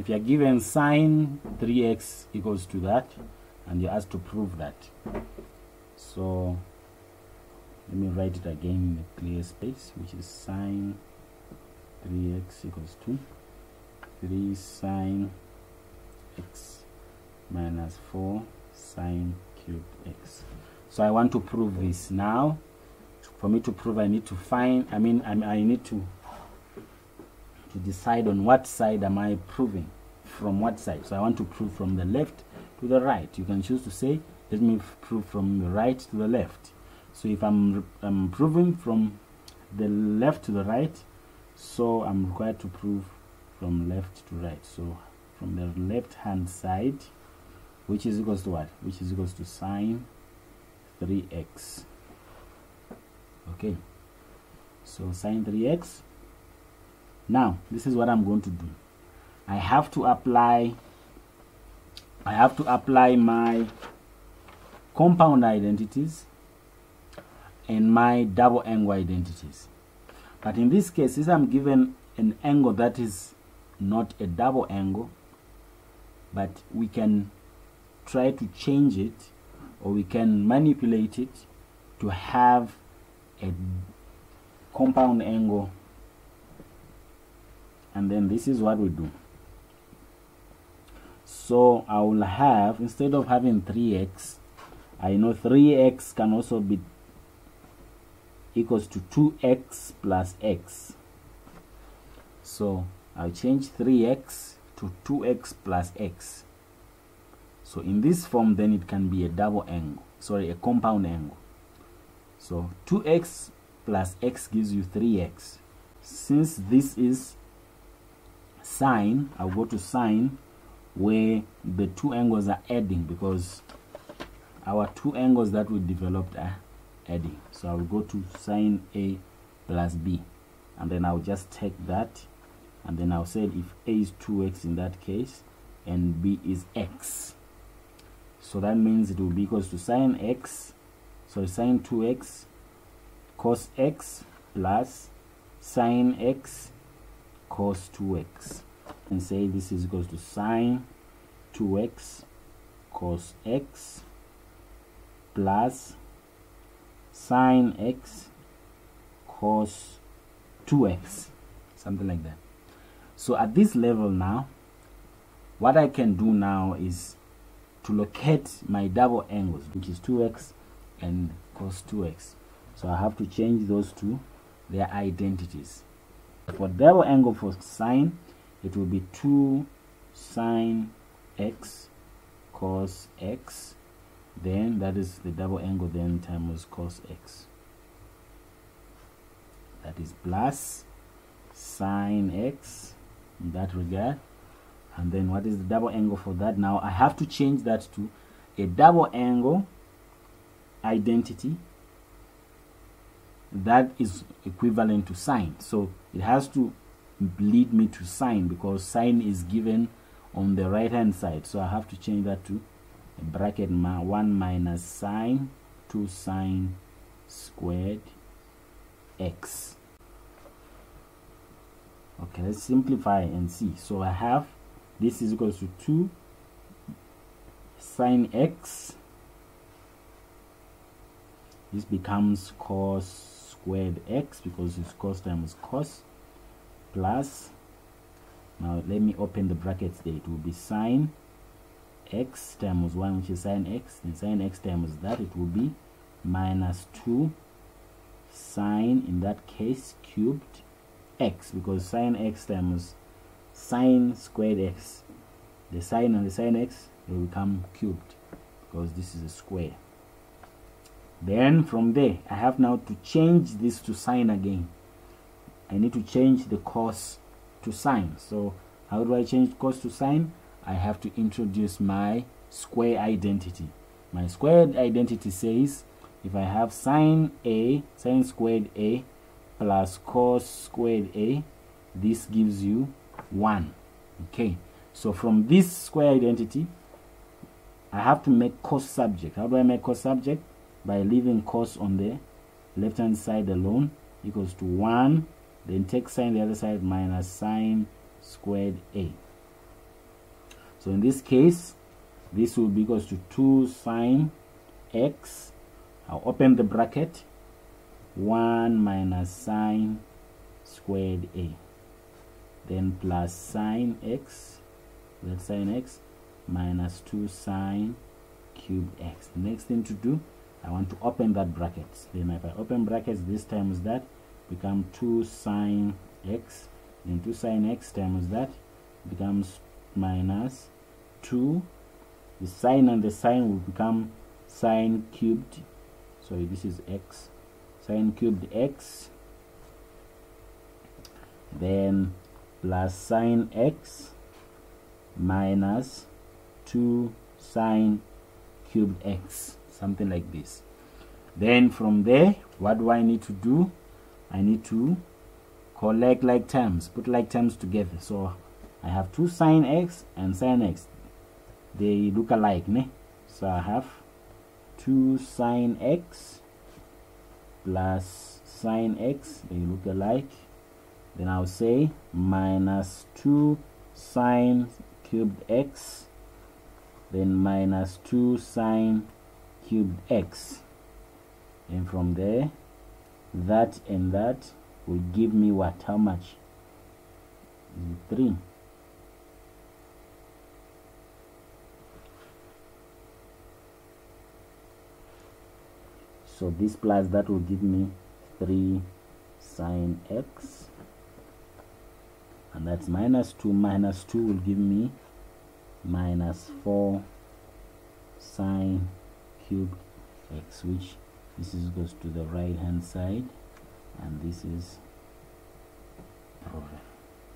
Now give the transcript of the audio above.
if you're given sine 3x equals to that, and you're asked to prove that. So let me write it again in a clear space, which is sine 3x equals to 3 sine x minus 4 sine cubed x. So I want to prove this. Now for me to prove, I need to find, I need to decide on what side am I proving, from what side. So I want to prove from the left to the right. You can choose to say, let me prove from the right to the left. So if I'm proving from the left to the right, so I'm required to prove from left to right. So from the left hand side, which is equals to what? Which is equals to sine 3x. Okay, so sine 3x. Now this is what I'm going to do. I have to apply my compound identities and my double angle identities. But in this case, since I'm given an angle that is not a double angle, but we can try to change it, or we can manipulate it to have a compound angle, and then this is what we do. So I will have, instead of having 3x, I know 3x can also be equals to 2x plus x. So I'll change 3x to 2x plus x. So in this form, then it can be a double angle, sorry, a compound angle. So 2x plus x gives you 3x. Since this is sine, I'll go to sine where the two angles are adding, because our two angles that we developed are adding. So I'll go to sine A plus B, and then I'll just take that, and then I'll say if A is 2x in that case and B is x, so that means it will be equals to sine x, so sine 2x cos x plus sine x cos 2x, and say this is equals to sine 2x cos x plus sine x cos 2x, something like that. So at this level now, what I can do now is to locate my double angles, which is 2x and cos 2x. So I have to change those to their identities. For double angle for sine, it will be 2 sine x cos x, then that is the double angle, then times cos x, that is plus sine x in that regard. And then what is the double angle for that? Now I have to change that to a double angle identity that is equivalent to sine. So it has to lead me to sine, because sine is given on the right hand side. So I have to change that to a bracket 1 minus sine 2 sine squared x. Okay, let's simplify and see. So I have this is equals to 2 sine x. This becomes cos squared x, because it's cos times cos, plus, now let me open the brackets there, it will be sine x times 1, which is sine x, and sine x times that, it will be minus 2 sine, in that case, cubed x, because sine x times sine squared x, the sine and the sine x will become cubed, because this is a square. Then from there, I have now to change this to sine again. I need to change the cos to sine. So how do I change cos to sine? I have to introduce my square identity. My squared identity says if I have sine a, sine squared a plus cos squared a, this gives you 1. Okay, so from this square identity, I have to make cos subject. How do I make cos subject? By leaving cos on the left hand side alone, equals to 1, then take sine the other side, minus sine squared a. So in this case, this will be equals to 2 sine x. I'll open the bracket, 1 minus sine squared a, then plus sine x, that's sine x, minus 2 sine cubed x. The next thing to do, I want to open that bracket. Then if I open brackets, this times that become 2 sine x, then 2 sine x times that becomes minus 2. The sine and the sine will become sine cubed, so this is x, sine cubed x, then plus sine x minus 2 sine cubed x, something like this. Then from there, what do I need to do? I need to collect like terms, put like terms together. So I have 2 sine x and sine x, they look alike, ne? So I have 2 sine x plus sine x, they look alike. Then I'll say minus 2 sine cubed x, then minus 2 sine cubed x. And from there, that and that will give me what? How much? 3. So this plus that will give me 3 sine x, and that's minus 2. Minus 2 will give me minus 4 sine cubed x, which this is goes to the right hand side, and this is proven.